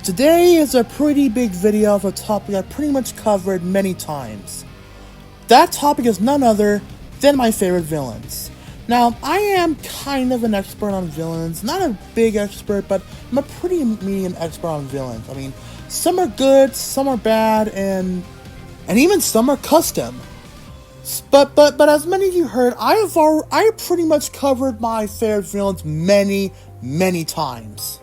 Today is a pretty big video of a topic I pretty much covered many times. That topic is none other than my favorite villains. Now, I am kind of an expert on villains, not a big expert, but I'm a pretty medium expert on villains. I mean, some are good, some are bad, and even some are custom. But as many of you heard, I pretty much covered my favorite villains many times.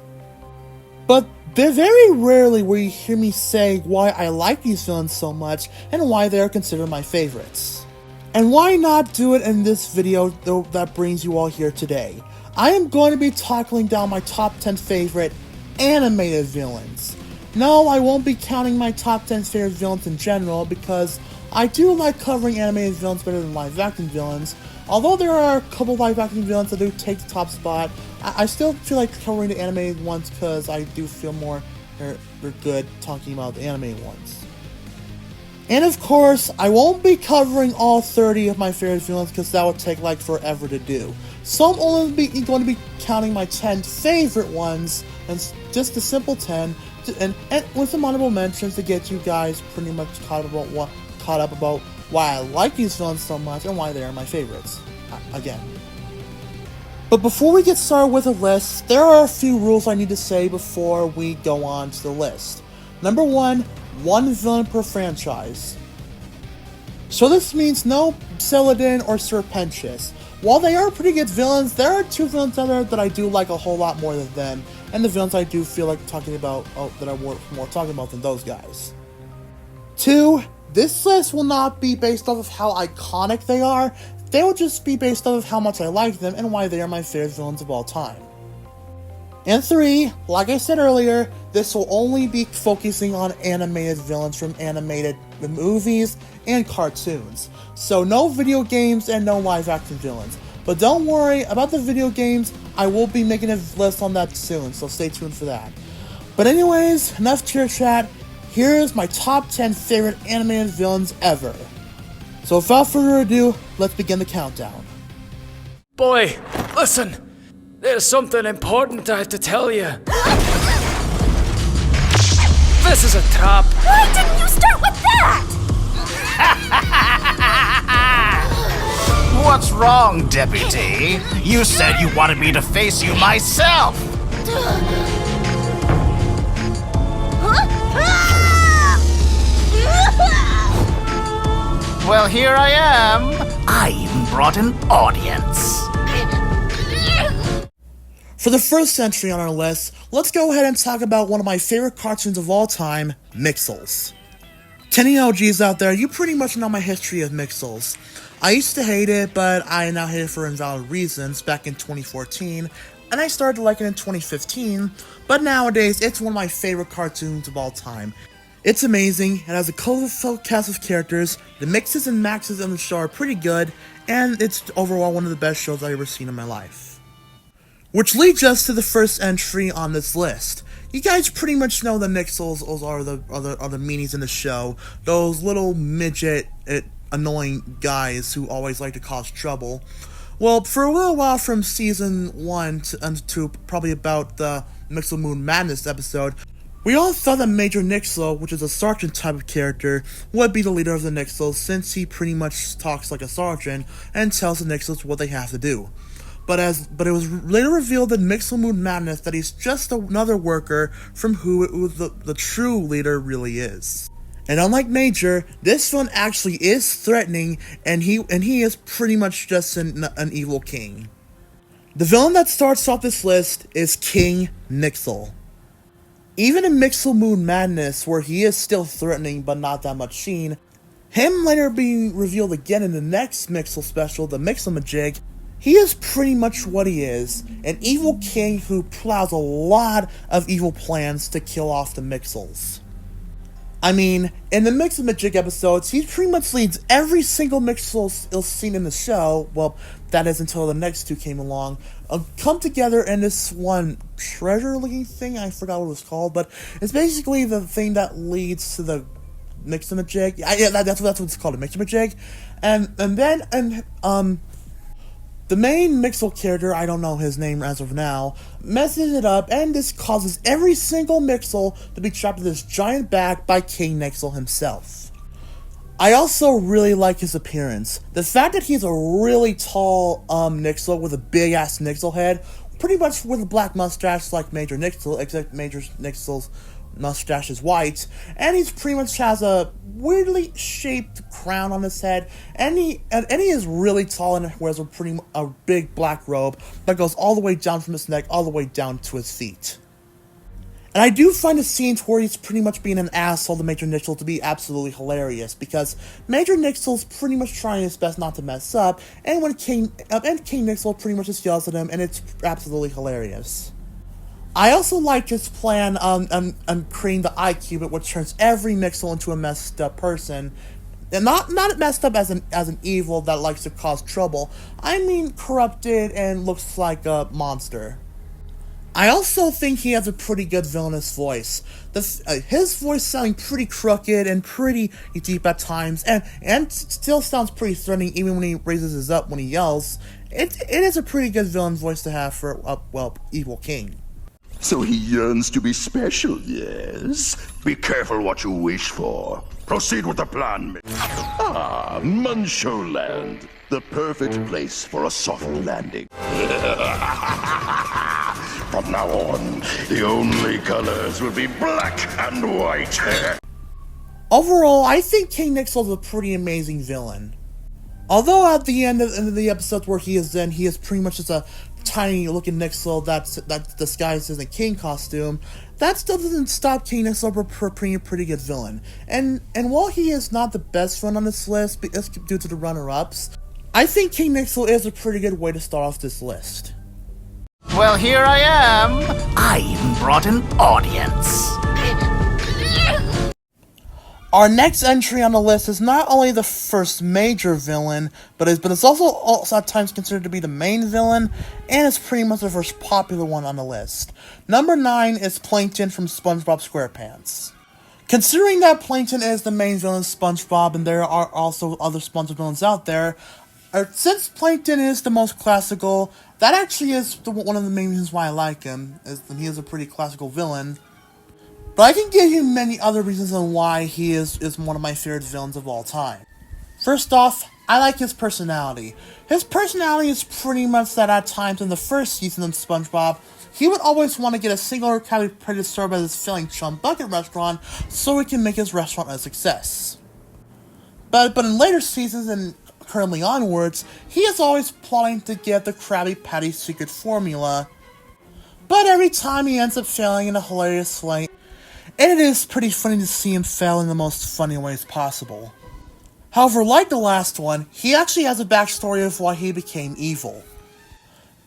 But very rarely will you hear me say why I like these villains so much and why they are considered my favorites. And why not do it in this video that brings you all here today? I am going to be tackling down my top 10 favorite animated villains. No, I won't be counting my top 10 favorite villains in general because I do like covering animated villains better than live action villains. Although there are a couple live action villains that do take the top spot, I still feel like covering the animated ones because I do feel more they're good talking about the animated ones. And of course, I won't be covering all 30 of my favorite villains because that would take like forever to do. So I'm only going to be counting my 10 favorite ones, and just a simple 10, and with some honorable mentions to get you guys pretty much caught up about why I like these villains so much and why they are my favorites. Again. But before we get started with the list, there are a few rules I need to say before we go on to the list. Number one villain per franchise. So this means no Celadon or Serpentius. While they are pretty good villains, there are two villains out there that I do like a whole lot more than them, and the villains I do feel like talking about, that I'm more talking about than those guys. 2. This list will not be based off of how iconic they are, they will just be based off of how much I like them and why they are my favorite villains of all time. And 3, like I said earlier, this will only be focusing on animated villains from animated movies and cartoons. So no video games and no live action villains. But don't worry about the video games, I will be making a list on that soon, so stay tuned for that. But anyways, enough chit chat. Here's my top 10 favorite animated villains ever. So without further ado, let's begin the countdown. Boy, listen! There's something important I have to tell you. This is a trap. Why didn't you start with that? What's wrong, Deputy? You said you wanted me to face you myself! Well, here I am. I even brought an audience. For the first entry on our list, let's go ahead and talk about one of my favorite cartoons of all time, Mixels. To any OGs out there, you pretty much know my history of Mixels. I used to hate it, but I now hate it for invalid reasons back in 2014, and I started to like it in 2015, but nowadays it's one of my favorite cartoons of all time. It's amazing, it has a colorful cast of characters, the mixes and maxes on the show are pretty good, and it's overall one of the best shows I've ever seen in my life. Which leads us to the first entry on this list. You guys pretty much know the Mixels are the meanies in the show, those little midget, annoying guys who always like to cause trouble. Well, for a little while from season 1 to probably about the Mixel Moon Madness episode, we all thought that Major Nixel, which is a sergeant type of character, would be the leader of the Nixels since he pretty much talks like a sergeant and tells the Nixels what they have to do. But it was later revealed in Mixel Moon Madness that he's just another worker from who the true leader really is. And unlike Major, this one actually is threatening, and he is pretty much just an evil king. The villain that starts off this list is King Mixel. Even in Mixel Moon Madness, where he is still threatening but not that much seen, him later being revealed again in the next Mixel special, the Mixel-Majig, he is pretty much what he is, an evil king who plows a lot of evil plans to kill off the Mixels. I mean, in the Mixel-Majig episodes, he pretty much leads every single Mixel scene in the show, well, that is until the next two came along, come together in this one treasure-looking thing, I forgot what it was called, but it's basically the thing that leads to the Mixel-Majig. Yeah, that's what it's called, a Mixel-Majig. And The main Mixel character, I don't know his name as of now, messes it up, and this causes every single Mixel to be trapped in this giant bag by King Mixel himself. I also really like his appearance. The fact that he's a really tall Mixel with a big-ass Mixel head, pretty much with a black mustache like Major Mixel, except Major Mixel's mustache is white, and he's pretty much has a weirdly shaped crown on his head, and he is really tall and wears a big black robe that goes all the way down from his neck all the way down to his feet. And I do find the scenes where he's pretty much being an asshole to Major Nixel to be absolutely hilarious, because Major Nixel's pretty much trying his best not to mess up, and King Nixel pretty much just yells at him, and it's absolutely hilarious. I also like his plan on creating the iCubit, which turns every Mixel into a messed up person. And not messed up as an evil that likes to cause trouble. I mean corrupted and looks like a monster. I also think he has a pretty good villainous voice. His voice sounding pretty crooked and pretty deep at times, and still sounds pretty threatening even when he raises his up when he yells. It is a pretty good villain voice to have for a evil king. So he yearns to be special, yes? Be careful what you wish for. Proceed with the plan. Ah, Muncholand. The perfect place for a soft landing. From now on, the only colors will be black and white. Overall, I think King Nixel is a pretty amazing villain. Although at the end of the episode where he is in, he is pretty much just a tiny looking Nixel that's disguised as a king costume, that still doesn't stop King Nixel from being a pretty good villain. And while he is not the best villain on this list due to the runner-ups, I think King Nixel is a pretty good way to start off this list. Well, here I am. I even brought an audience. Our next entry on the list is not only the first major villain, but it's also at times considered to be the main villain, and it's pretty much the first popular one on the list. Number 9 is Plankton from SpongeBob SquarePants. Considering that Plankton is the main villain of SpongeBob, and there are also other SpongeBob villains out there, since Plankton is the most classical, that actually is one of the main reasons why I like him, is that he is a pretty classical villain. But I can give you many other reasons on why he is one of my favorite villains of all time. First off, I like his personality. His personality is pretty much that at times in the first season of SpongeBob, he would always want to get a single Krabby Patty served at his failing Chum Bucket restaurant so he can make his restaurant a success. But in later seasons and currently onwards, he is always plotting to get the Krabby Patty secret formula. But every time he ends up failing in a hilarious way, and it is pretty funny to see him fail in the most funny ways possible. However, like the last one, he actually has a backstory of why he became evil.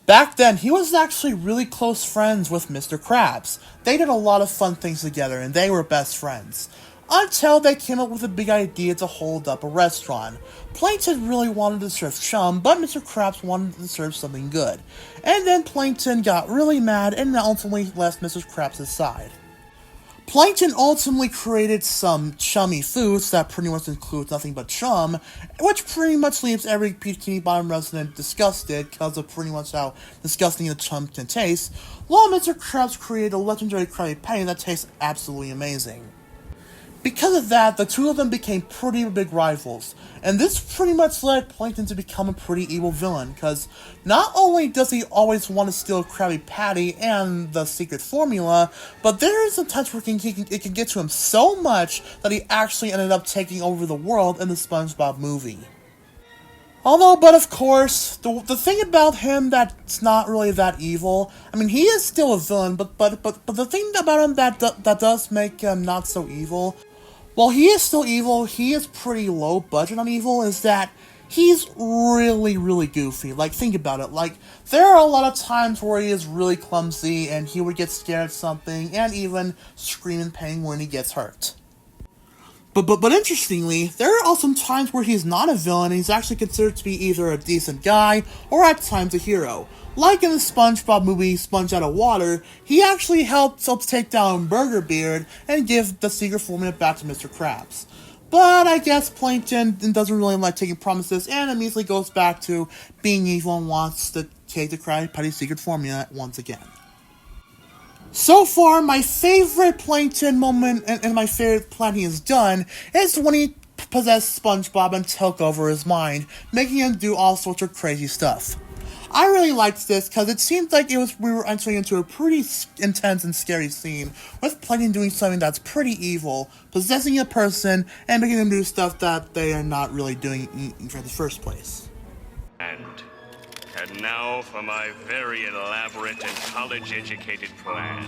Back then, he was actually really close friends with Mr. Krabs. They did a lot of fun things together, and they were best friends. Until they came up with a big idea to hold up a restaurant. Plankton really wanted to serve chum, but Mr. Krabs wanted to serve something good. And then Plankton got really mad and ultimately left Mr. Krabs' side. Plankton ultimately created some chummy foods that pretty much includes nothing but chum, which pretty much leaves every Bikini Bottom resident disgusted because of pretty much how disgusting the chum can taste, while Mr. Krabs created a legendary Krabby Patty that tastes absolutely amazing. Because of that, the two of them became pretty big rivals, and this pretty much led Plankton to become a pretty evil villain, because not only does he always want to steal Krabby Patty and the secret formula, but there is some times where it can get to him so much that he actually ended up taking over the world in the SpongeBob movie. But of course, the thing about him that's not really that evil, I mean, he is still a villain, but the thing about him that does make him not so evil, while he is still evil, he is pretty low budget on evil, is that he's really, really goofy. Like, think about it. Like, there are a lot of times where he is really clumsy, and he would get scared at something, and even scream in pain when he gets hurt. But interestingly, there are also times where he's not a villain, and he's actually considered to be either a decent guy, or at times a hero. Like in the SpongeBob movie Sponge Out of Water, he actually helps take down Burger Beard and give the secret formula back to Mr. Krabs. But I guess Plankton doesn't really like taking promises and immediately goes back to being evil and wants to take the Krabby Patty secret formula once again. So far, my favorite Plankton moment and my favorite plan he has done is when he possessed SpongeBob and took over his mind, making him do all sorts of crazy stuff. I really liked this because it seemed like we were entering into a pretty intense and scary scene with Plankton doing something that's pretty evil, possessing a person and making them do stuff that they are not really doing in the first place. And now for my very elaborate and college-educated plan.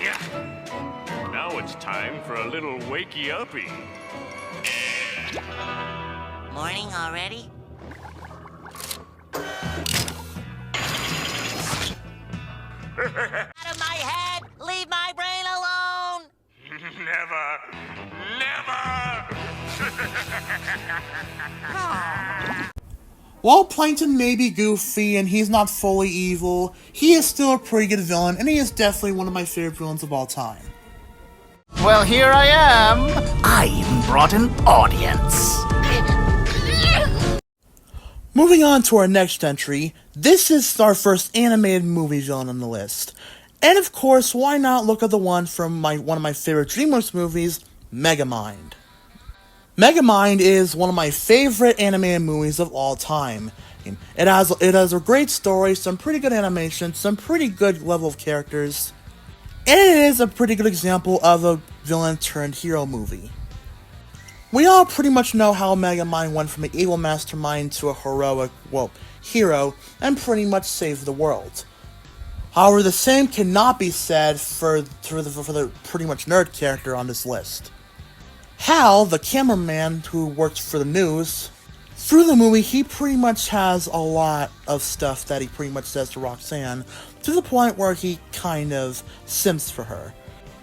Yeah. Now it's time for a little wakey-uppy. Morning already? Out of my head! Leave my brain alone! Never! While Plankton may be goofy and he's not fully evil, he is still a pretty good villain, and he is definitely one of my favorite villains of all time. Well, here I am. I even brought an audience. Moving on to our next entry, this is our first animated movie villain on the list. And of course, why not look at the one from one of my favorite DreamWorks movies, Megamind. Megamind is one of my favorite animated movies of all time. It has a great story, some pretty good animation, some pretty good level of characters, and it is a pretty good example of a villain turned hero movie. We all pretty much know how Megamind went from an evil mastermind to a heroic, hero, and pretty much saved the world. However, the same cannot be said for the pretty much nerd character on this list. Hal, the cameraman who works for the news, through the movie he pretty much has a lot of stuff that he pretty much says to Roxanne, to the point where he kind of simps for her.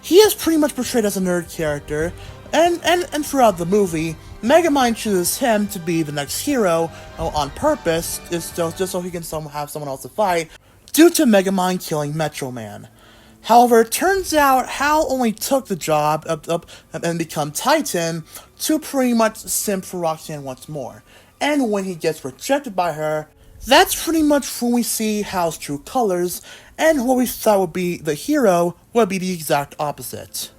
He is pretty much portrayed as a nerd character, and throughout the movie, Megamind chooses him to be the next hero on purpose, just so he can have someone else to fight, due to Megamind killing Metro Man. However, it turns out Hal only took the job and become Titan to pretty much simp for Roxanne once more. And when he gets rejected by her, that's pretty much when we see Hal's true colors, and what we thought would be the hero would be the exact opposite.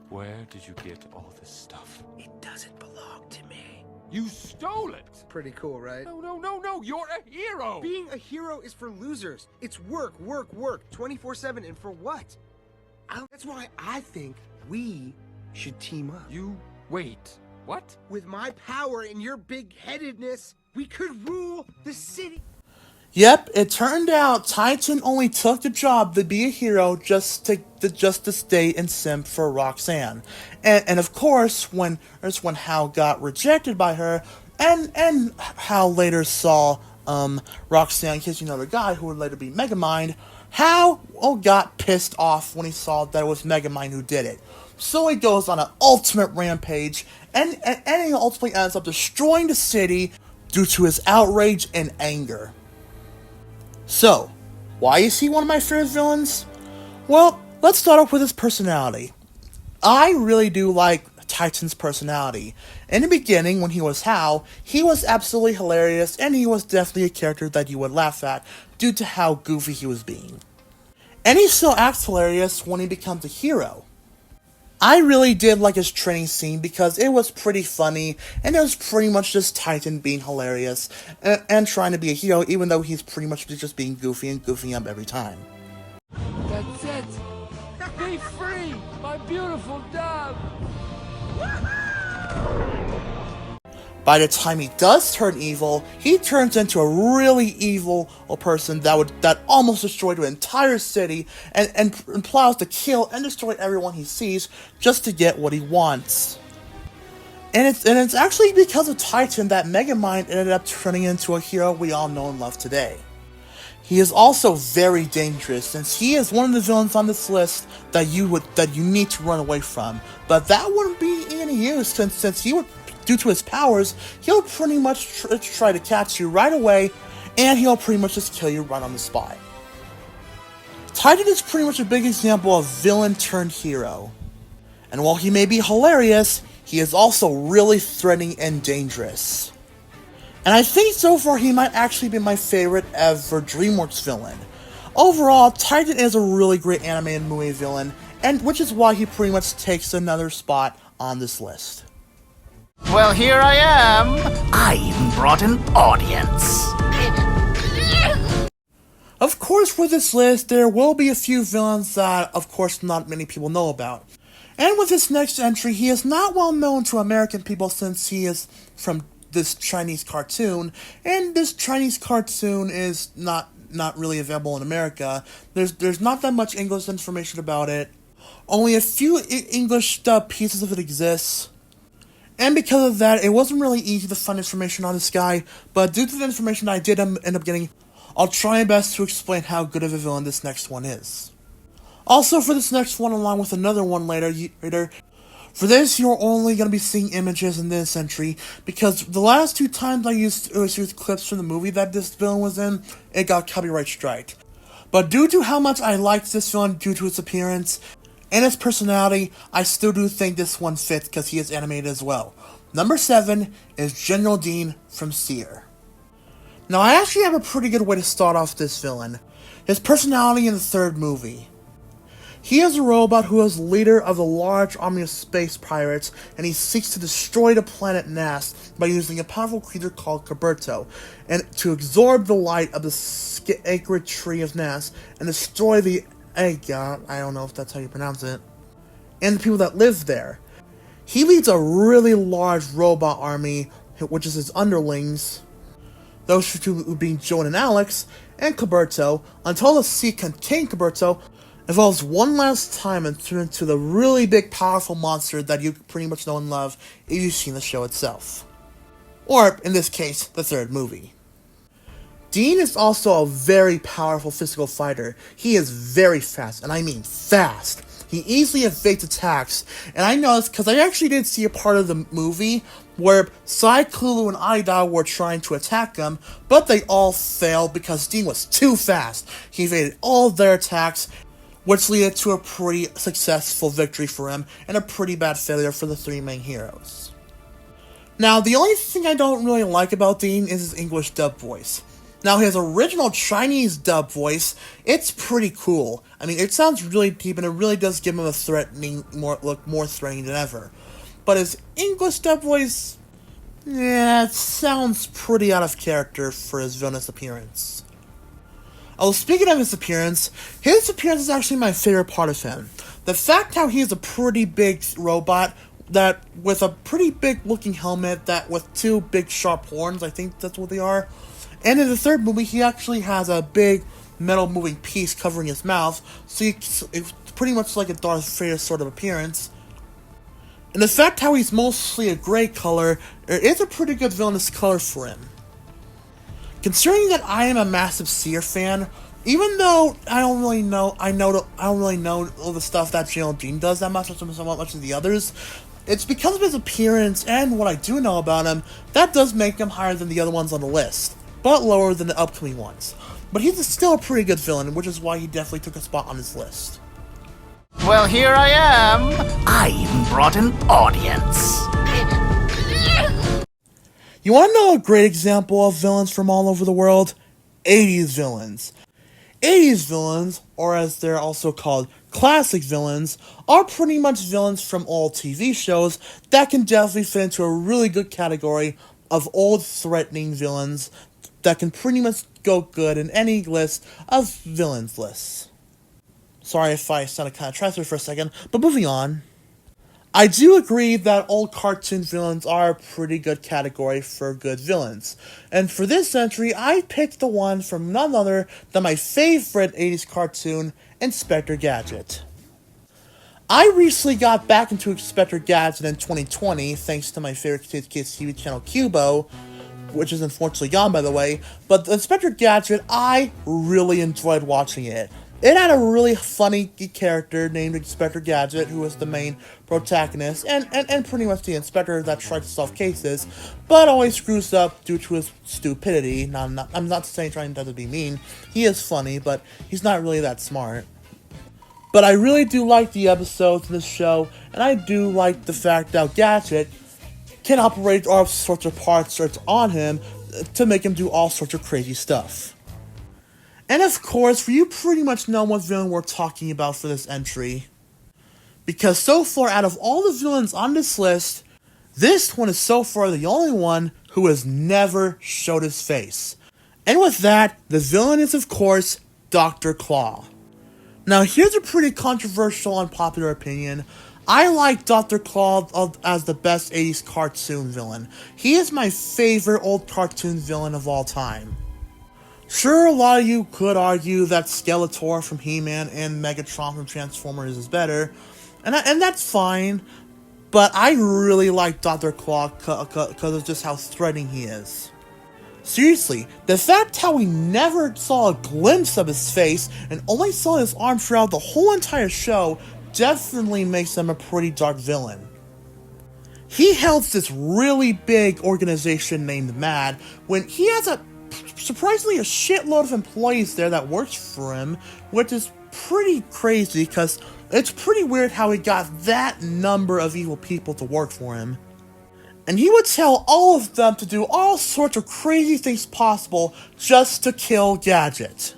Where did you get all this stuff? It doesn't belong to me. You stole it! Pretty cool, right? No, you're a hero! Being a hero is for losers. It's work, 24/7, and for what? That's why I think we should team up. You... wait. What? With my power and your big-headedness, we could rule the city. Yep, it turned out Titan only took the job to be a hero just to stay and simp for Roxanne. And of course, when Hal got rejected by her, and Hal later saw Roxanne kissing another guy who would later be Megamind, Hal got pissed off when he saw that it was Megamind who did it. So he goes on an ultimate rampage, and he ultimately ends up destroying the city due to his outrage and anger. So, why is he one of my favorite villains? Well, let's start off with his personality. I really do like Titan's personality. In the beginning, when he was Hal, he was absolutely hilarious, and he was definitely a character that you would laugh at due to how goofy he was being. And he still acts hilarious when he becomes a hero. I really did like his training scene because it was pretty funny, and it was pretty much just Titan being hilarious and trying to be a hero, even though he's pretty much just being goofy and goofing up every time. That's it! Be free! My beautiful dove! By the time he does turn evil, he turns into a really evil person that almost destroyed an entire city and plows to kill and destroy everyone he sees just to get what he wants. And it's actually because of Titan that Megamind ended up turning into a hero we all know and love today. He is also very dangerous, since he is one of the villains on this list that you need to run away from. But that wouldn't be any use, since he would, due to his powers, he'll pretty much try to catch you right away, and he'll pretty much just kill you right on the spot. Titan is pretty much a big example of villain turned hero. And while he may be hilarious, he is also really threatening and dangerous. And I think so far he might actually be my favorite ever DreamWorks villain. Overall, Titan is a really great animated movie villain, and which is why he pretty much takes another spot on this list. Well, here I am. I even brought an audience. Of course, for this list, there will be a few villains that, of course, not many people know about. And with this next entry, he is not well known to American people since he is from this Chinese cartoon, and this Chinese cartoon is not really available in America. There's not that much English information about it. Only a few English pieces of it exists. And because of that, it wasn't really easy to find information on this guy, but due to the information I did end up getting, I'll try my best to explain how good of a villain this next one is. Also, for this next one, along with another one later, for this, you're only going to be seeing images in this entry, because the last two times I used clips from the movie that this villain was in, it got copyright striked. But due to how much I liked this villain due to its appearance and its personality, I still do think this one fits because he is animated as well. Number 7 is General Dean from Seer. Now, I actually have a pretty good way to start off this villain. His personality in the third movie. He is a robot who is leader of a large army of space pirates, and he seeks to destroy the planet Nas by using a powerful creature called Caberto, and to absorb the light of the sacred tree of Nas, and destroy the I don't know if that's how you pronounce it, and the people that live there. He leads a really large robot army, which is his underlings, those two being Joan and Alex, and Caberto, until the sea contained Caberto, evolves one last time and turns into the really big, powerful monster that you pretty much know and love if you've seen the show itself. Or, in this case, the third movie. Dean is also a very powerful physical fighter. He is very fast, and I mean fast. He easily evades attacks, and I know this because I actually did see a part of the movie where Sai, Kulu, and Ida were trying to attack him, but they all failed because Dean was too fast. He evaded all their attacks, which led to a pretty successful victory for him, and a pretty bad failure for the three main heroes. Now, the only thing I don't really like about Dean is his English dub voice. Now, his original Chinese dub voice, it's pretty cool. I mean, it sounds really deep, and it really does give him a more threatening than ever. But his English dub voice, it sounds pretty out of character for his villainous appearance. Oh, speaking of his appearance is actually my favorite part of him. The fact how he is a pretty big robot that with a pretty big looking helmet that with two big sharp horns, I think that's what they are. And in the third movie, he actually has a big metal moving piece covering his mouth, so it's pretty much like a Darth Vader sort of appearance. And the fact how he's mostly a gray color, it is a pretty good villainous color for him. Considering that I am a massive Seer fan, even though I don't really know all the stuff that General Dean does that much, somewhat much of the others, it's because of his appearance and what I do know about him that does make him higher than the other ones on the list, but lower than the upcoming ones. But he's still a pretty good villain, which is why he definitely took a spot on this list. Well, here I am. I even brought an audience. You want to know a great example of villains from all over the world? 80s villains. 80s villains, or as they're also called, classic villains, are pretty much villains from old TV shows that can definitely fit into a really good category of old threatening villains that can pretty much go good in any list of villains lists. Sorry if I sounded kind of trashy for a second, but moving on. I do agree that old cartoon villains are a pretty good category for good villains. And for this entry, I picked the one from none other than my favorite 80s cartoon, Inspector Gadget. I recently got back into Inspector Gadget in 2020, thanks to my favorite kids TV channel, Cubo, which is unfortunately gone, by the way. But Inspector Gadget, I really enjoyed watching it. It had a really funny character named Inspector Gadget, who was the main protagonist, and pretty much the inspector that tries to solve cases, but always screws up due to his stupidity. Now, I'm not saying trying to be mean. He is funny, but he's not really that smart. But I really do like the episodes in this show, and I do like the fact that Gadget can operate all sorts of parts on him to make him do all sorts of crazy stuff. And of course, you pretty much know what villain we're talking about for this entry. Because so far, out of all the villains on this list, this one is so far the only one who has never showed his face. And with that, the villain is of course Dr. Claw. Now here's a pretty controversial unpopular opinion. I like Dr. Claw as the best 80s cartoon villain. He is my favorite old cartoon villain of all time. Sure, a lot of you could argue that Skeletor from He-Man and Megatron from Transformers is better, and that's fine, but I really like Dr. Claw because of just how threatening he is. Seriously, the fact how we never saw a glimpse of his face and only saw his arm throughout the whole entire show definitely makes him a pretty dark villain. He helps this really big organization named MAD when he has surprisingly a shitload of employees there that works for him, which is pretty crazy because it's pretty weird how he got that number of evil people to work for him. And he would tell all of them to do all sorts of crazy things possible just to kill Gadget.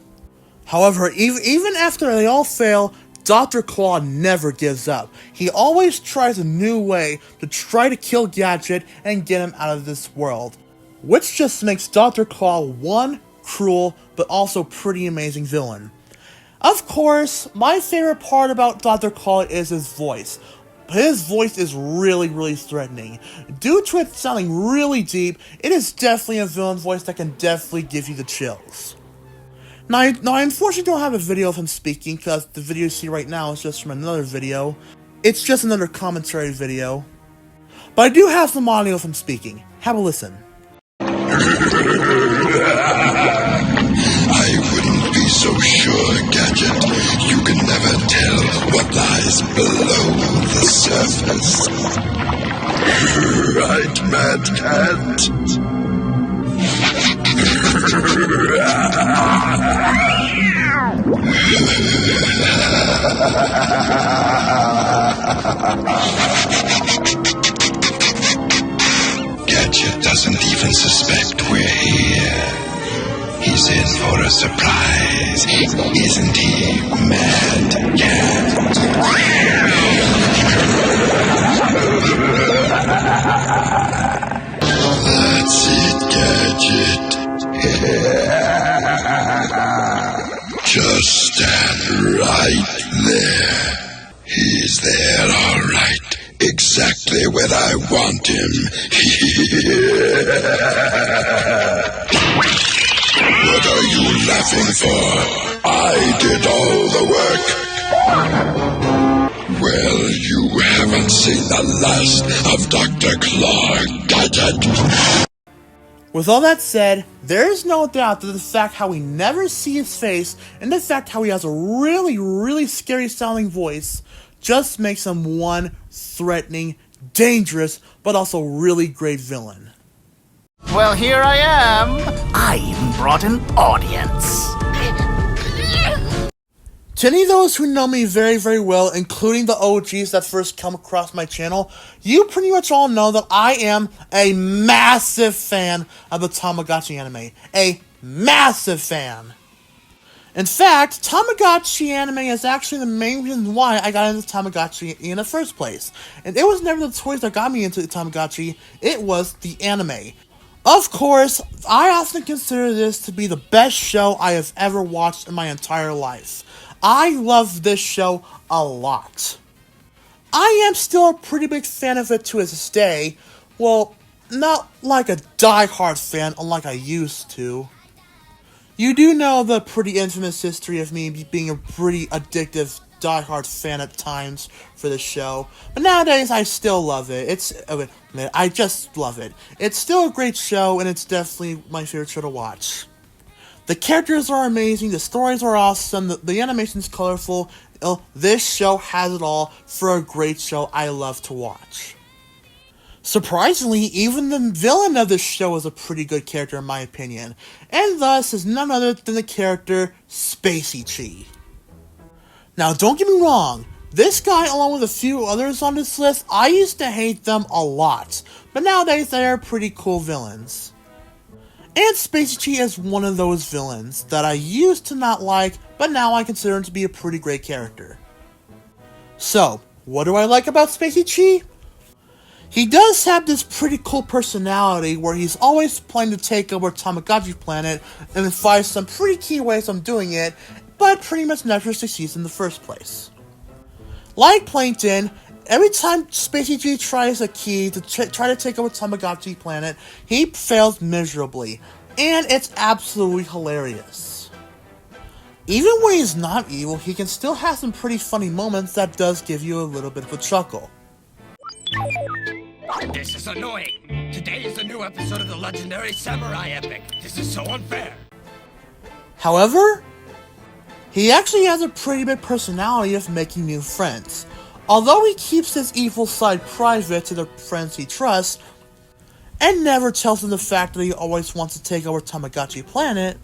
However, even after they all fail, Dr. Claw never gives up. He always tries a new way to try to kill Gadget and get him out of this world. Which just makes Dr. Claw one cruel, but also pretty amazing villain. Of course, my favorite part about Dr. Claw is his voice. His voice is really, really threatening. Due to it sounding really deep, it is definitely a villain voice that can definitely give you the chills. Now I unfortunately don't have a video of him speaking, because the video you see right now is just from another video. It's just another commentary video. But I do have some audio of him speaking. Have a listen. I wouldn't be so sure, Gadget. You can never tell what lies below the surface. Right, Mad Cat? Gadget doesn't even suspect we're here. He's in for a surprise, isn't he, Mad Cat? That's it, Gadget. Just stand right there. He's there, all right. Exactly where I want him. What are you laughing for? I did all the work. Well, you haven't seen the last of Dr. Claw, Gadget. With all that said, there is no doubt that the fact how we never see his face and the fact how he has a really, really scary sounding voice just makes him one threatening, dangerous, but also really great villain. Well, here I am. I even brought an audience. To any of those who know me very, very well, including the OGs that first come across my channel, you pretty much all know that I am a massive fan of the Tamagotchi anime. A massive fan. In fact, Tamagotchi anime is actually the main reason why I got into Tamagotchi in the first place. And it was never the toys that got me into Tamagotchi, it was the anime. Of course, I often consider this to be the best show I have ever watched in my entire life. I love this show a lot. I am still a pretty big fan of it to this day. Well, not like a die-hard fan unlike I used to. You do know the pretty infamous history of me being a pretty addictive die-hard fan at times for this show, but nowadays I still love it. I just love it. It's still a great show, and it's definitely my favorite show to watch. The characters are amazing, the stories are awesome, the animation's colorful. This show has it all for a great show I love to watch. Surprisingly, even the villain of this show is a pretty good character in my opinion, and thus is none other than the character Spacey Tree. Now don't get me wrong, this guy along with a few others on this list, I used to hate them a lot, but nowadays they are pretty cool villains. And Spacey Tree is one of those villains that I used to not like, but now I consider him to be a pretty great character. So, what do I like about Spacey Tree? He does have this pretty cool personality where he's always planning to take over Tamagotchi Planet and defies some pretty key ways of doing it, but pretty much never succeeds in the first place. Like Plankton, every time Spacey Tree tries a key to try to take over Tamagotchi Planet, he fails miserably, and it's absolutely hilarious. Even when he's not evil, he can still have some pretty funny moments that does give you a little bit of a chuckle. This is annoying. Today is a new episode of the legendary samurai epic. This is so unfair. However, he actually has a pretty big personality of making new friends. Although he keeps his evil side private to the friends he trusts, and never tells them the fact that he always wants to take over Tamagotchi Planet,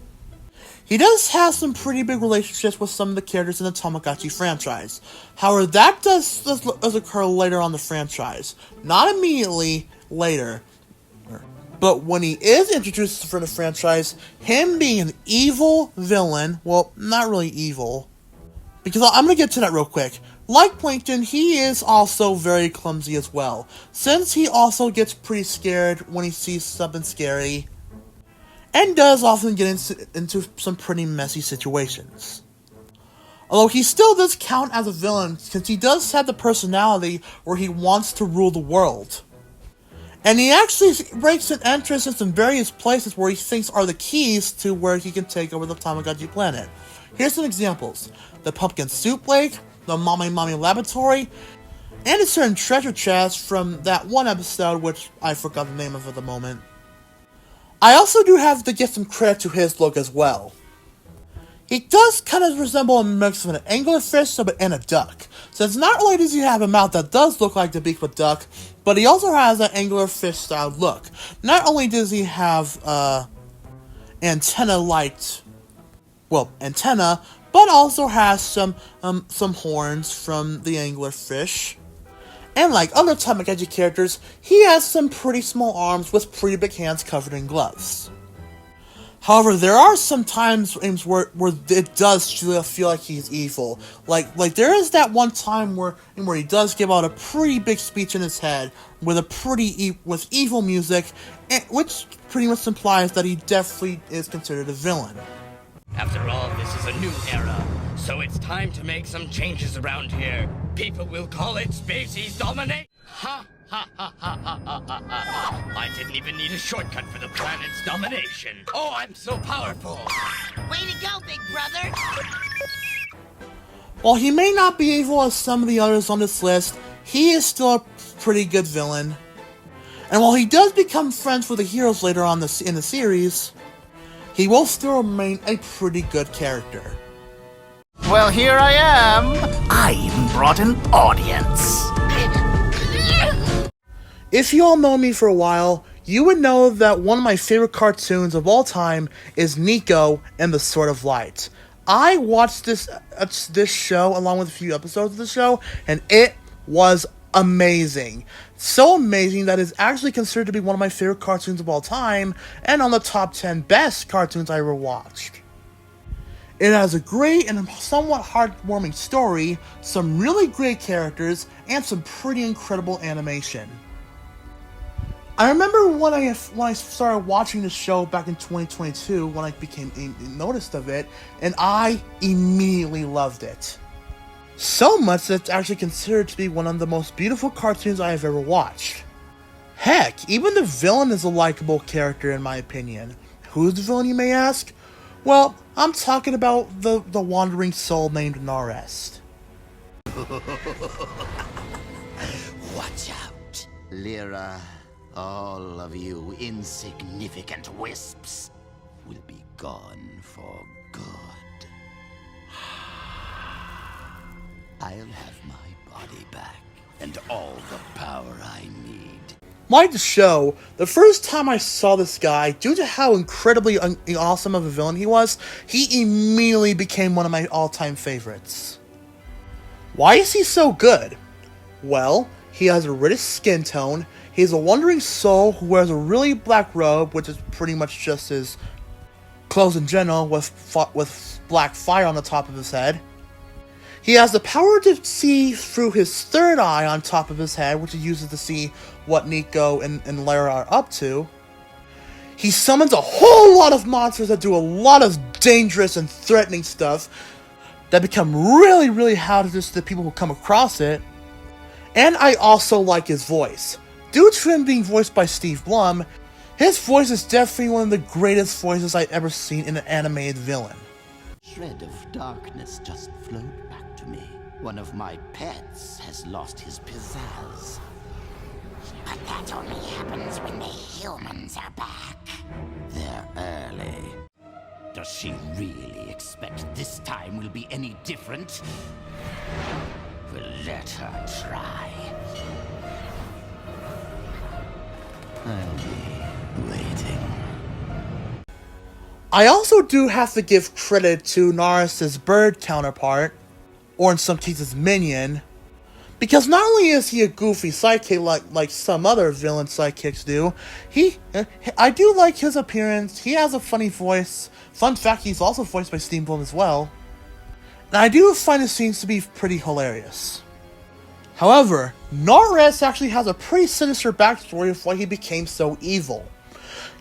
he does have some pretty big relationships with some of the characters in the Tamagotchi franchise. However, that does occur later on the franchise. Not immediately later, but when he is introduced for the franchise, him being an evil villain, well, not really evil, because I'm going to get to that real quick. Like Plankton, he is also very clumsy as well, since he also gets pretty scared when he sees something scary, and does often get into some pretty messy situations. Although he still does count as a villain, since he does have the personality where he wants to rule the world. And he actually breaks an entrance in some various places where he thinks are the keys to where he can take over the Tamagotchi Planet. Here's some examples: the Pumpkin Soup Lake, the Mommy Laboratory, and a certain treasure chest from that one episode which I forgot the name of at the moment. I also do have to give some credit to his look as well. He does kind of resemble a mix of an anglerfish and a duck, since not only does he have a mouth that does look like the beak of a duck, but he also has an anglerfish style look. Not only does he have antenna, but also has some horns from the anglerfish. And like other Tamagotchi characters, he has some pretty small arms with pretty big hands covered in gloves. However, there are some times where it does feel like he's evil. Like there is that one time where he does give out a pretty big speech in his head with with evil music, which pretty much implies that he definitely is considered a villain. After all, this is a new era, so it's time to make some changes around here. People will call it Spacey's domination. Ha ha ha ha ha ha ha ha. I didn't even need a shortcut for the planet's domination. Oh, I'm so powerful. Way to go, big brother. While he may not be evil as some of the others on this list, he is still a pretty good villain. And while he does become friends with the heroes later on in the series, he will still remain a pretty good character. Well, here I am. I even brought an audience. If you all know me for a while, you would know that one of my favorite cartoons of all time is Nico and the Sword of Light. I watched this show along with a few episodes of the show, and it was amazing. So amazing that it's actually considered to be one of my favorite cartoons of all time, and on the top 10 best cartoons I ever watched. It has a great and somewhat heartwarming story, some really great characters, and some pretty incredible animation. I remember when I started watching the show back in 2022, when I became noticed of it, and I immediately loved it. So much that it's actually considered to be one of the most beautiful cartoons I have ever watched. Heck, even the villain is a likable character in my opinion. Who's the villain, you may ask? Well, I'm talking about the wandering soul named Narest. Watch out, Lyra. All of you insignificant wisps. will be gone for good. I'll have my body back and all the power I need. Like the show, the first time I saw this guy, due to how incredibly awesome of a villain he was, he immediately became one of my all-time favorites. Why is he so good? Well, he has a reddish skin tone, he has a wandering soul who wears a really black robe, which is pretty much just his clothes in general, with black fire on the top of his head. He has the power to see through his third eye on top of his head, which he uses to see what Nico and Lara are up to. He summons a whole lot of monsters that do a lot of dangerous and threatening stuff that become really, really hazardous to the people who come across it. And I also like his voice. Due to him being voiced by Steve Blum, his voice is definitely one of the greatest voices I've ever seen in an animated villain. Shred of darkness just flowed back to me. One of my pets has lost his pizzazz. But that only happens when the humans are back. They're early. Does she really expect this time will be any different? We'll let her try. I'll be waiting. I also do have to give credit to Naris's bird counterpart, or in some cases minion, because not only is he a goofy sidekick like some other villain sidekicks do, I do like his appearance, he has a funny voice. Fun fact, he's also voiced by Steve Blum as well. And I do find his scenes to be pretty hilarious. However, Naris actually has a pretty sinister backstory of why he became so evil.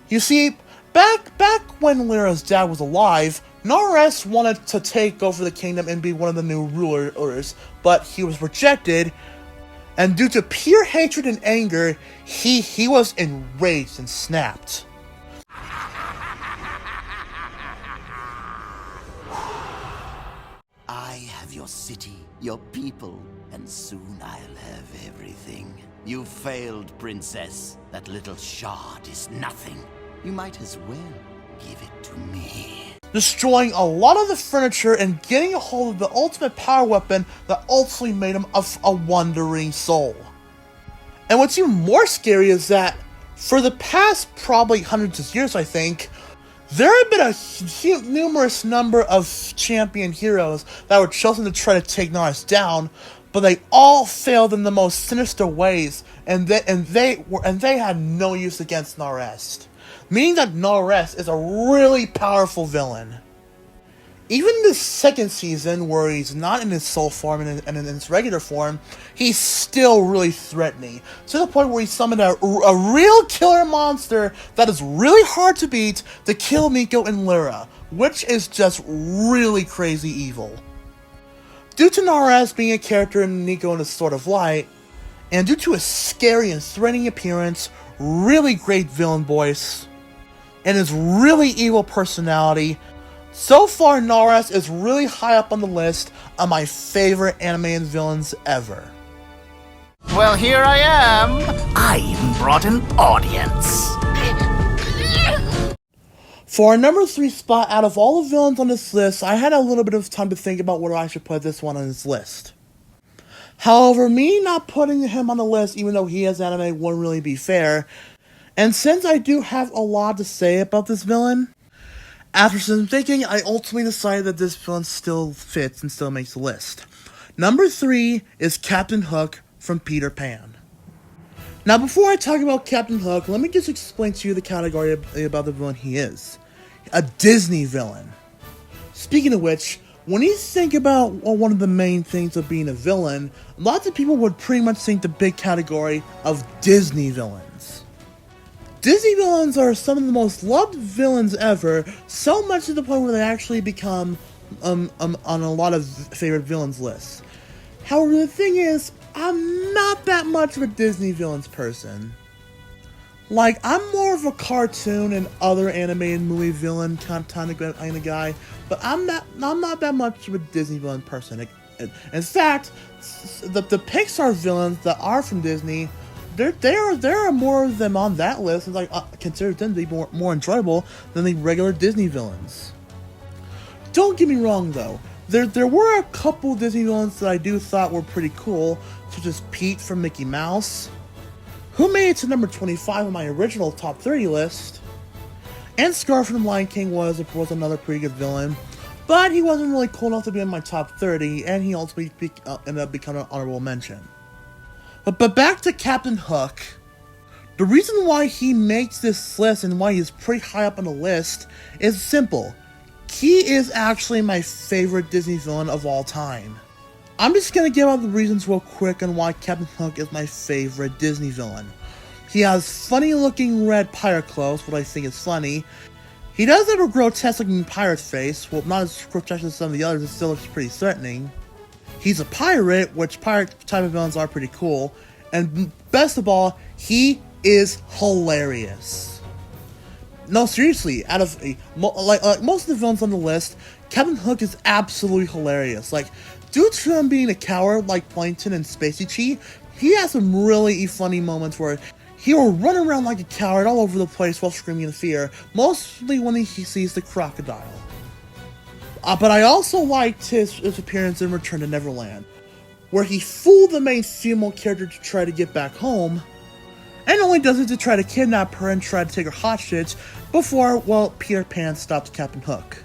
You see, back when Lyra's dad was alive, Naris wanted to take over the kingdom and be one of the new rulers, but he was rejected, and due to pure hatred and anger, he was enraged and snapped. I have your city, your people, and soon I'll have everything. You failed, princess. That little shard is nothing. You might as well give it to me. Destroying a lot of the furniture and getting a hold of the ultimate power weapon that ultimately made him a wandering soul. And what's even more scary is that, for the past probably hundreds of years I think, there have been a numerous number of champion heroes that were chosen to try to take Naris down, but they all failed in the most sinister ways, and they had no use against Naris. Meaning that Naris is a really powerful villain. Even in the second season, where he's not in his soul form and in his regular form, he's still really threatening. To the point where he summoned a real killer monster that is really hard to beat to kill Nico and Lyra, which is just really crazy evil. Due to Naris being a character in Nico in a Sword of Light, and due to his scary and threatening appearance, really great villain voice, and his really evil personality, so far Naris is really high up on the list of my favorite animated villains ever. Well, here I am. I even brought an audience. For our number 3 spot, out of all the villains on this list, I had a little bit of time to think about whether I should put this one on this list. However, me not putting him on the list, even though he has anime, wouldn't really be fair. And since I do have a lot to say about this villain, after some thinking, I ultimately decided that this villain still fits and still makes the list. Number 3 is Captain Hook from Peter Pan. Now, before I talk about Captain Hook, let me just explain to you the category about the villain he is. A Disney villain. Speaking of which, when you think about one of the main things of being a villain, lots of people would pretty much think the big category of Disney villains. Disney villains are some of the most loved villains ever, so much to the point where they actually become on a lot of favorite villains lists. However, the thing is, I'm not that much of a Disney villains person. Like, I'm more of a cartoon and other animated movie villain kind of guy, but I'm not that much of a Disney villain person. In fact, the Pixar villains that are from Disney there are more of them on that list, and I consider them to be more enjoyable than the regular Disney villains. Don't get me wrong though, there were a couple Disney villains that I do thought were pretty cool, such as Pete from Mickey Mouse, who made it to number 25 on my original top 30 list, and Scar from Lion King was another pretty good villain, but he wasn't really cool enough to be in my top 30, and he ultimately ended up becoming an honorable mention. But back to Captain Hook. The reason why he makes this list and why he's pretty high up on the list is simple. He is actually my favorite Disney villain of all time. I'm just gonna give out the reasons real quick on why Captain Hook is my favorite Disney villain. He has funny looking red pirate clothes, what I think is funny. He does have a grotesque looking pirate face, well not as grotesque as some of the others, it still looks pretty threatening. He's a pirate, which pirate type of villains are pretty cool, and best of all, he is hilarious. No, seriously, out of like most of the villains on the list, Captain Hook is absolutely hilarious. Like, due to him being a coward like Plankton and Spacey Tree, he has some really funny moments where he will run around like a coward all over the place while screaming in fear, mostly when he sees the crocodile. But I also liked his appearance in Return to Neverland, where he fooled the main female character to try to get back home, and only does it to try to kidnap her and try to take her hostage before, well, Peter Pan stops Captain Hook.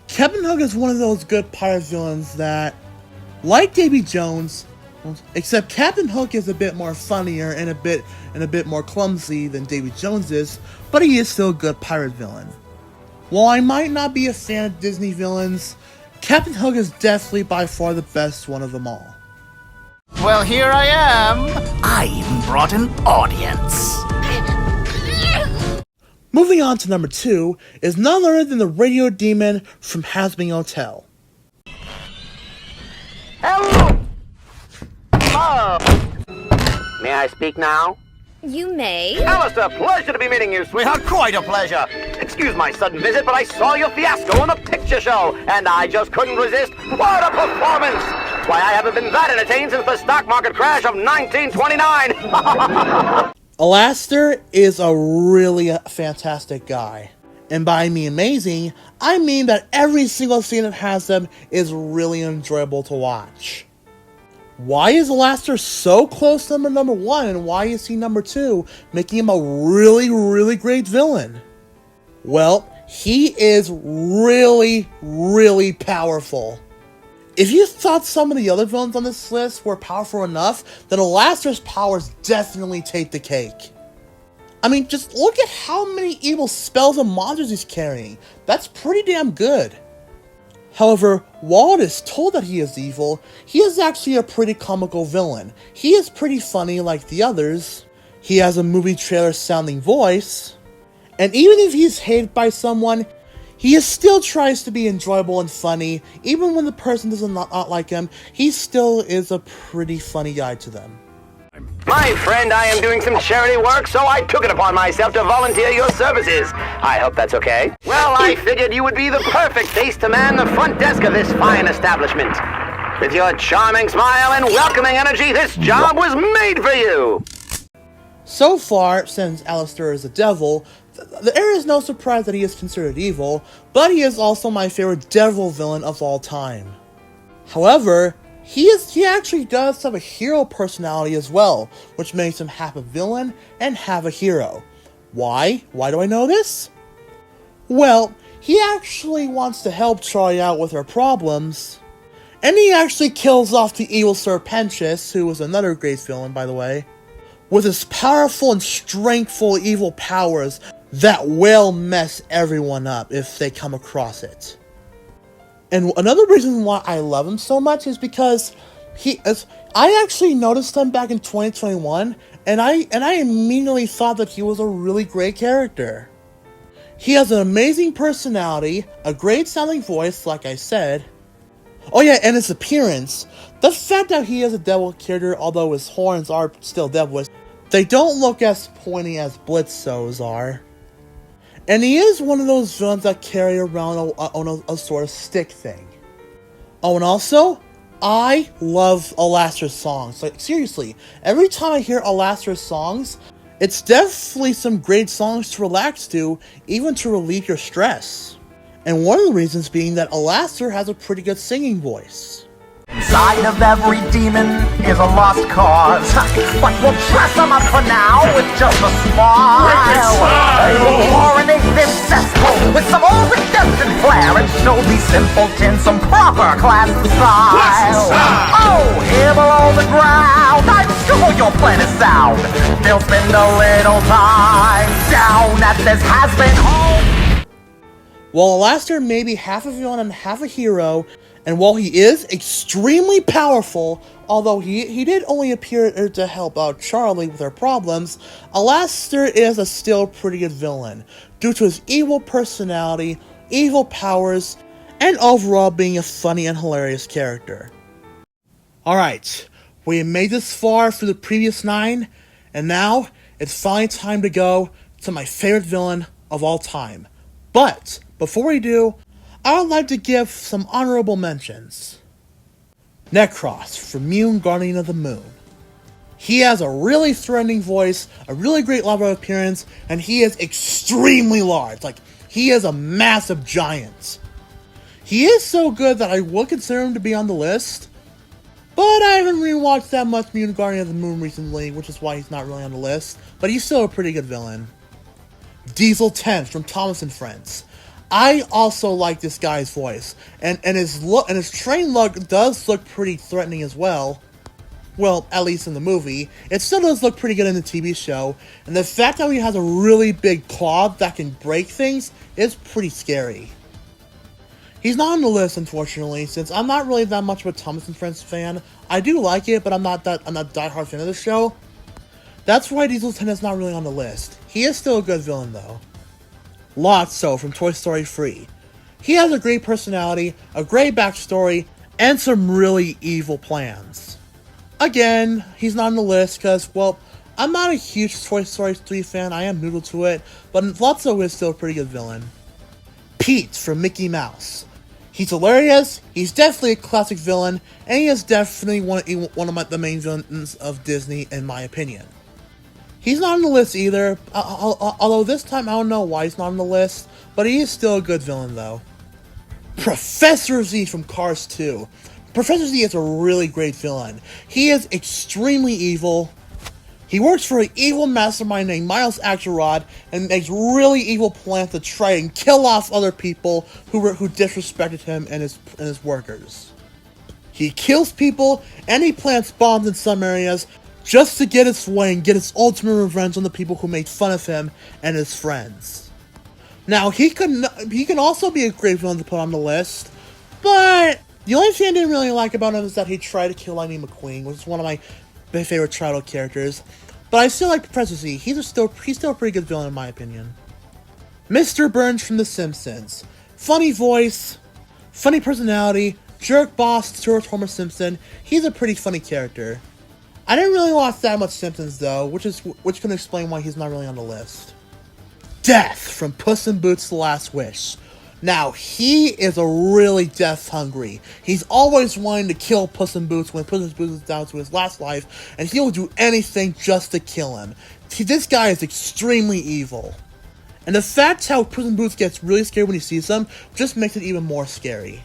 Captain Hook is one of those good pirate villains that, like Davy Jones, except Captain Hook is a bit more funnier and a bit more clumsy than Davy Jones is, but he is still a good pirate villain. While I might not be a fan of Disney villains, Captain Hook is definitely by far the best one of them all. Well, here I am. I even brought an audience. Moving on to number 2 is none other than the Radio Demon from Hazbin Hotel. Hello! Oh. May I speak now? You may. Alistair, pleasure to be meeting you, sweetheart. Quite a pleasure. Excuse my sudden visit, but I saw your fiasco on the picture show, and I just couldn't resist. What a performance! Why, I haven't been that entertained since the stock market crash of 1929. Alastair is a really fantastic guy. And by I mean amazing, I mean that every single scene that has him is really enjoyable to watch. Why is Alastair so close to number 1, and why is he number 2, making him a really, really great villain? Well, he is really, really powerful. If you thought some of the other villains on this list were powerful enough, then Alastair's powers definitely take the cake. I mean, just look at how many evil spells and monsters he's carrying. That's pretty damn good. However, while it is told that he is evil, he is actually a pretty comical villain. He is pretty funny like the others. He has a movie trailer sounding voice. And even if he's hated by someone, he still tries to be enjoyable and funny. Even when the person does not like him, he still is a pretty funny guy to them. My friend, I am doing some charity work, so I took it upon myself to volunteer your services. I hope that's okay. Well, I figured you would be the perfect face to man the front desk of this fine establishment. With your charming smile and welcoming energy, this job was made for you. So far, since Alastair is a devil, there is no surprise that he is considered evil, but he is also my favorite devil villain of all time. However, he actually does have a hero personality as well, which makes him half a villain and half a hero. Why? Why do I know this? Well, he actually wants to help Charlie out with her problems, and he actually kills off the evil Sir Pentious, who was another great villain, by the way, with his powerful and strengthful evil powers that will mess everyone up if they come across it. And another reason why I love him so much is because I actually noticed him back in 2021, and I immediately thought that he was a really great character. He has an amazing personality, a great sounding voice, like I said. Oh yeah, and his appearance. The fact that he is a devil character, although his horns are still devilish, they don't look as pointy as Blitzo's are. And he is one of those villains that carry around a sort of stick thing. Oh, and also, I love Alastra's songs. Like, seriously, every time I hear Alastra's songs, it's definitely some great songs to relax to, even to relieve your stress. And one of the reasons being that Alastor has a pretty good singing voice. Inside of every demon is a lost cause, but we'll dress them up for now with just a smile. Able to coronate this cesspool with some old redemption flair and show these simpletons some proper class and style. Oh, here below the ground, I'm sure your plan is sound. They'll spend a little time down at this has-been home. While Alastor may be half a villain and half a hero, and while he is extremely powerful, although he did only appear to help out Charlie with her problems, Alastor is a still pretty good villain, due to his evil personality, evil powers, and overall being a funny and hilarious character. Alright, we have made this far through the previous 9, and now it's finally time to go to my favorite villain of all time. But before we do, I would like to give some honorable mentions. Necros from Moon Guardian of the Moon. He has a really threatening voice, a really great level of appearance, and he is extremely large. Like, he is a massive giant. He is so good that I would consider him to be on the list, but I haven't rewatched that much Moon Guardian of the Moon recently, which is why he's not really on the list, but he's still a pretty good villain. Diesel 10 from Thomas and Friends. I also like this guy's voice, and his look and his train look does look pretty threatening as well. Well, at least in the movie. It still does look pretty good in the TV show, and the fact that he has a really big claw that can break things is pretty scary. He's not on the list, unfortunately, since I'm not really that much of a Thomas and Friends fan. I do like it, but I'm not a diehard fan of the show. That's why Diesel 10 is not really on the list. He is still a good villain, though. Lotso from Toy Story 3. He has a great personality, a great backstory, and some really evil plans. Again, he's not on the list because, well, I'm not a huge Toy Story 3 fan, I am noodle to it, but Lotso is still a pretty good villain. Pete from Mickey Mouse. He's hilarious, he's definitely a classic villain, and he is definitely one of the main villains of Disney, in my opinion. He's not on the list either, although this time I don't know why he's not on the list, but he is still a good villain though. Professor Z from Cars 2. Professor Z is a really great villain. He is extremely evil. He works for an evil mastermind named Miles Axelrod and makes really evil plans to try and kill off other people who disrespected him and his workers. He kills people and he plants bombs in some areas just to get his way and get his ultimate revenge on the people who made fun of him and his friends. Now, he can also be a great villain to put on the list, but the only thing I didn't really like about him is that he tried to kill Lightning McQueen, which is one of my favorite childhood characters. But I still like Professor Z. He's still a pretty good villain in my opinion. Mr. Burns from The Simpsons. Funny voice, funny personality, jerk boss to Homer Simpson. He's a pretty funny character. I didn't really watch that much Simpsons though, which can explain why he's not really on the list. Death from Puss in Boots: The Last Wish. Now, he is a really death hungry. He's always wanting to kill Puss in Boots when Puss in Boots is down to his last life, and he will do anything just to kill him. This guy is extremely evil. And the fact how Puss in Boots gets really scared when he sees him just makes it even more scary.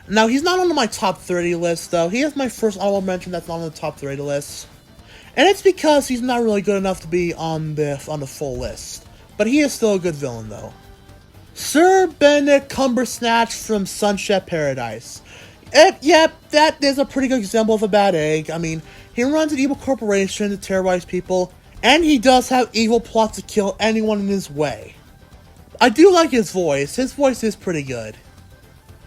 Now, he's not on my top 30 list, though. He is my first honorable mention that's not on the top 30 list. And it's because he's not really good enough to be on the full list. But he is still a good villain, though. Sir Benedict Cumbersnatch from Sunset Paradise. Yep, that is a pretty good example of a bad egg. I mean, he runs an evil corporation to terrorize people, and he does have evil plots to kill anyone in his way. I do like his voice. His voice is pretty good.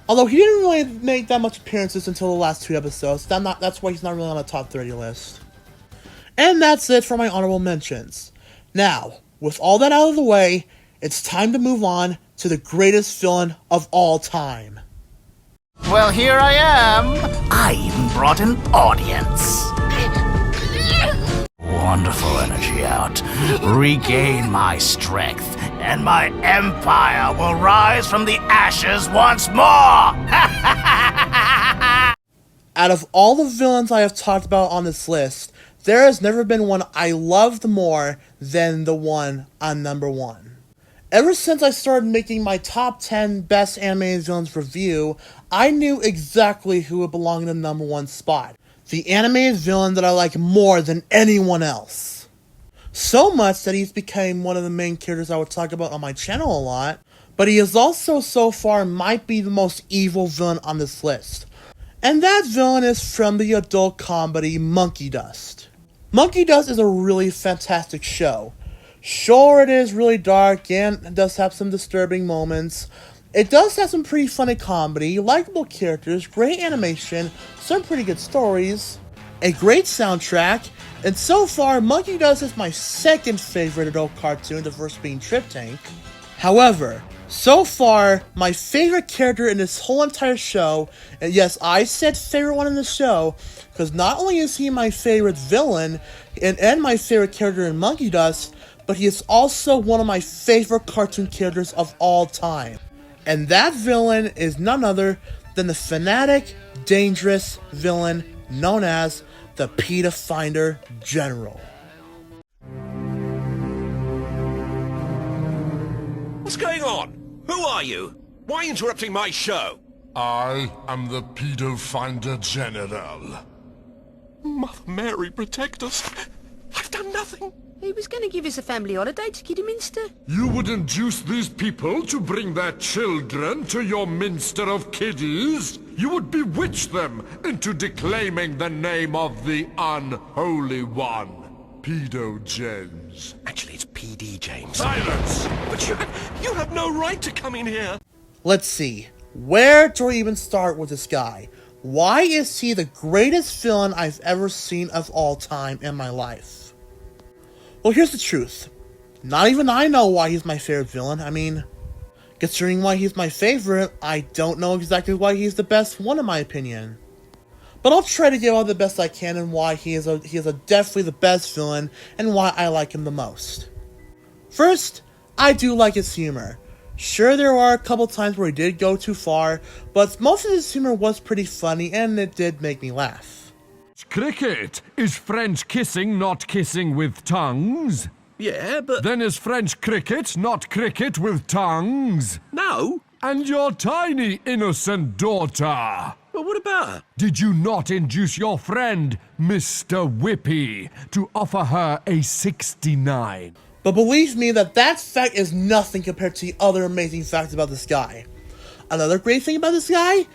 Although he didn't really make that much appearances until the last 2 episodes. That's why he's not really on the top 30 list. And that's it for my honorable mentions. Now, with all that out of the way, it's time to move on to the greatest villain of all time. Well, here I am. I even brought an audience. Wonderful energy out. Regain my strength, and my empire will rise from the ashes once more. Out of all the villains I have talked about on this list, there has never been one I loved more than the one on number 1. Ever since I started making my top 10 best animated villains review, I knew exactly who would belong in the number 1 spot. The animated villain that I like more than anyone else. So much that he's become one of the main characters I would talk about on my channel a lot, but he is also so far might be the most evil villain on this list. And that villain is from the adult comedy Monkey Dust. Monkey Dust is a really fantastic show. Sure, it is really dark and it does have some disturbing moments. It does have some pretty funny comedy, likable characters, great animation, some pretty good stories, a great soundtrack, and so far, Monkey Dust is my second favorite adult cartoon, the first being Trip Tank. However, so far, my favorite character in this whole entire show, and yes, I said favorite one in the show, because not only is he my favorite villain, and my favorite character in Monkey Dust, but he is also one of my favorite cartoon characters of all time. And that villain is none other than the fanatic, dangerous villain known as the PETA Finder General. What's going on? Who are you? Why are you interrupting my show? I am the Pedo Finder General. Mother Mary, protect us. I've done nothing. He was going to give us a family holiday to Kidderminster. You would induce these people to bring their children to your Minster of Kiddies? You would bewitch them into declaiming the name of the Unholy One. Pedo James. Actually, it's PD James. Silence! But you have no right to come in here. Let's see. Where do I even start with this guy? Why is he the greatest villain I've ever seen of all time in my life? Well, here's the truth. Not even I know why he's my favorite villain. I mean, considering why he's my favorite, I don't know exactly why he's the best one in my opinion. But I'll try to give all the best I can and why he is definitely the best villain and why I like him the most. First, I do like his humor. Sure, there are a couple times where he did go too far, but most of his humor was pretty funny and it did make me laugh. Cricket? Is French kissing not kissing with tongues? Yeah, but... Then is French cricket not cricket with tongues? No. And your tiny innocent daughter? Well, what about her? Did you not induce your friend, Mr. Whippy, to offer her a 69? But believe me that fact is nothing compared to the other amazing facts about this guy. Another great thing about this guy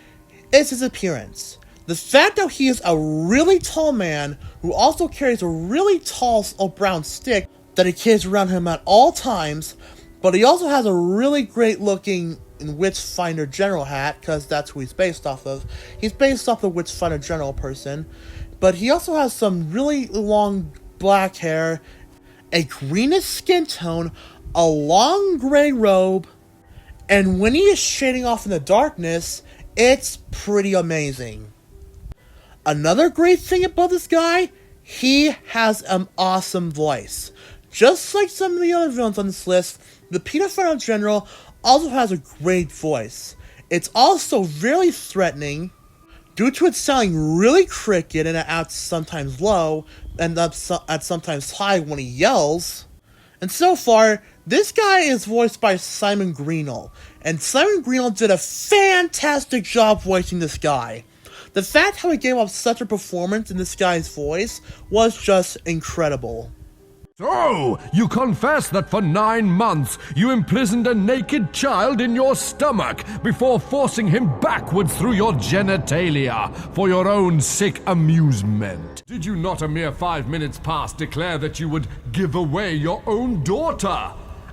is his appearance. The fact that he is a really tall man who also carries a really tall brown stick that he carries around him at all times, but he also has a really great looking Witchfinder General hat, because that's who he's based off of. He's based off the Witchfinder General person, but he also has some really long black hair, a greenish skin tone, a long gray robe, and when he is shading off in the darkness, it's pretty amazing. Another great thing about this guy, he has an awesome voice. Just like some of the other villains on this list, the PETA Finder General also has a great voice. It's also very threatening, due to it sounding really crooked and at sometimes low, and at sometimes high when he yells. And so far, this guy is voiced by Simon Greenall, and Simon Greenall did a fantastic job voicing this guy. The fact how he gave up such a performance in this guy's voice was just incredible. So, you confess that for 9 months you imprisoned a naked child in your stomach before forcing him backwards through your genitalia for your own sick amusement. Did you not a mere 5 minutes past declare that you would give away your own daughter?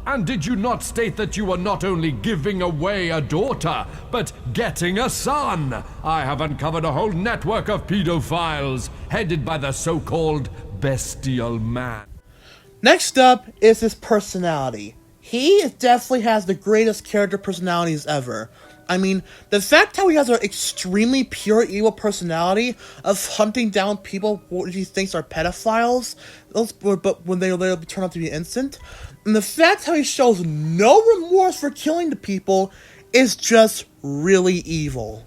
And did you not state that you were not only giving away a daughter, but getting a son? I have uncovered a whole network of pedophiles, headed by the so-called bestial man. Next up is his personality. He definitely has the greatest character personalities ever. I mean, the fact how he has an extremely pure evil personality of hunting down people who he thinks are pedophiles, but when they later turn out to be innocent, and the fact how he shows no remorse for killing the people is just really evil.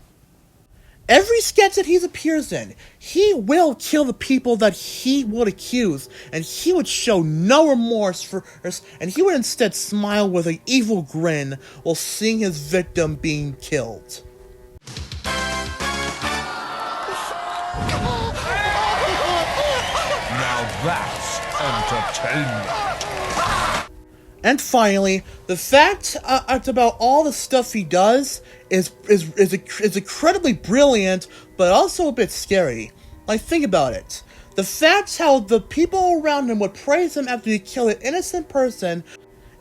Every sketch that he appears in, he will kill the people that he would accuse, and he would show no remorse for us, and he would instead smile with an evil grin while seeing his victim being killed. Now that's entertainment. And finally, the fact about all the stuff he does is incredibly brilliant, but also a bit scary. Like, think about it. The fact how the people around him would praise him after he killed an innocent person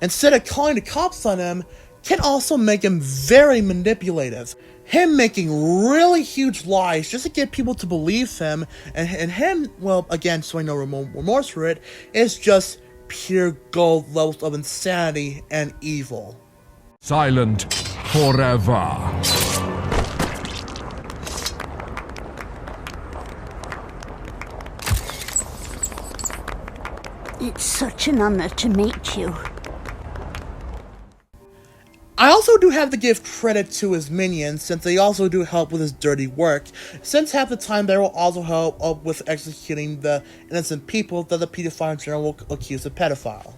instead of calling the cops on him can also make him very manipulative. Him making really huge lies just to get people to believe him, and him, well, again, showing no remorse for it, is just pure gold levels of insanity and evil. Silent forever. It's such an honor to meet you. I also do have to give credit to his minions, since they also do help with his dirty work, since half the time they will also help with executing the innocent people that the pedophile in general will accuse of pedophile.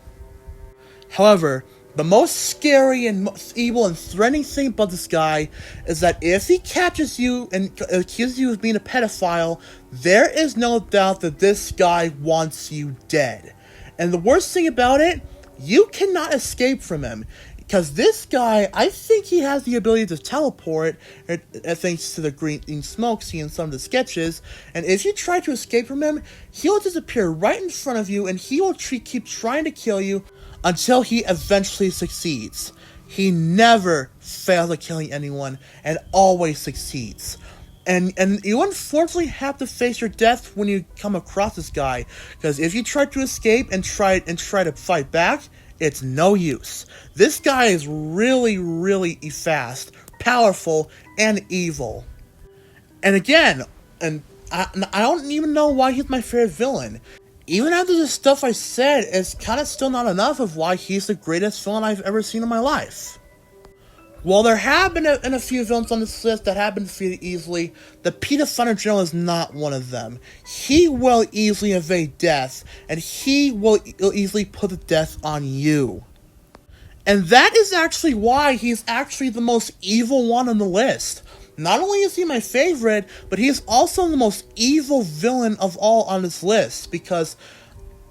However, the most scary and most evil and threatening thing about this guy is that if he catches you and accuses you of being a pedophile, there is no doubt that this guy wants you dead. And the worst thing about it, you cannot escape from him. Because this guy, I think he has the ability to teleport, thanks to the green smoke seen in some of the sketches, and if you try to escape from him, he'll disappear right in front of you, and he will keep trying to kill you until he eventually succeeds. He never fails at killing anyone, and always succeeds. And you unfortunately have to face your death when you come across this guy, because if you try to escape and try to fight back, it's no use. This guy is really, really fast, powerful, and evil. And again, I don't even know why he's my favorite villain. Even after the stuff I said, it's kind of still not enough of why he's the greatest villain I've ever seen in my life. While there have been a few villains on this list that have been defeated easily, the pedophile in general is not one of them. He will easily evade death, and he will easily put the death on you. And that is actually why he's actually the most evil one on the list. Not only is he my favorite, but he is also the most evil villain of all on this list, because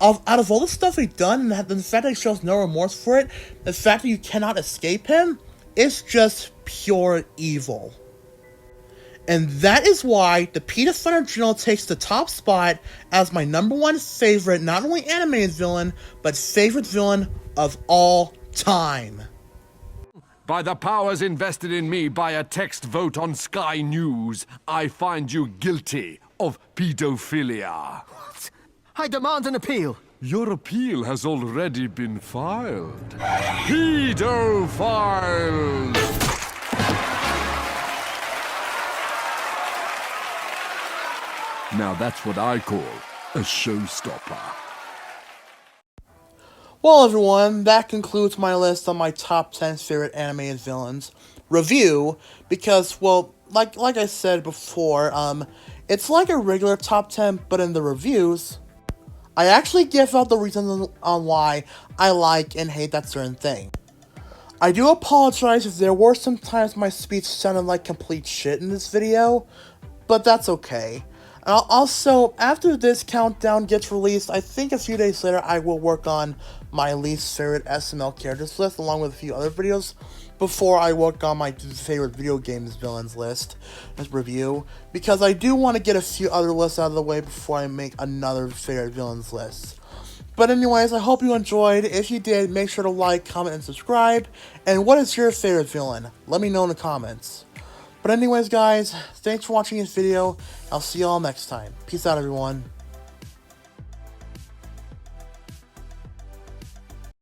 out of all the stuff he's done, and the fact that he shows no remorse for it, the fact that you cannot escape him, it's just pure evil. And that is why the pedophile general takes the top spot as my #1 favorite, not only animated villain, but favorite villain of all time. By the powers invested in me by a text vote on Sky News, I find you guilty of pedophilia. What? I demand an appeal. Your appeal has already been filed. Pedophiles! Now that's what I call a showstopper. Well, everyone, that concludes my list on my top 10 favorite animated villains review, because, well, like I said before, it's like a regular top 10, but in the reviews, I actually give out the reasons on why I like and hate that certain thing. I do apologize if there were some times my speech sounded like complete shit in this video, but that's okay. Also, after this countdown gets released, I think a few days later I will work on my least favorite SML characters list along with a few other videos before I work on my favorite video games villains list as review, because I do want to get a few other lists out of the way before I make another favorite villains list. But anyways, I hope you enjoyed. If you did, make sure to like, comment, and subscribe. And what is your favorite villain? Let me know in the comments. But anyways, guys, thanks for watching this video. I'll see y'all next time. Peace out, everyone.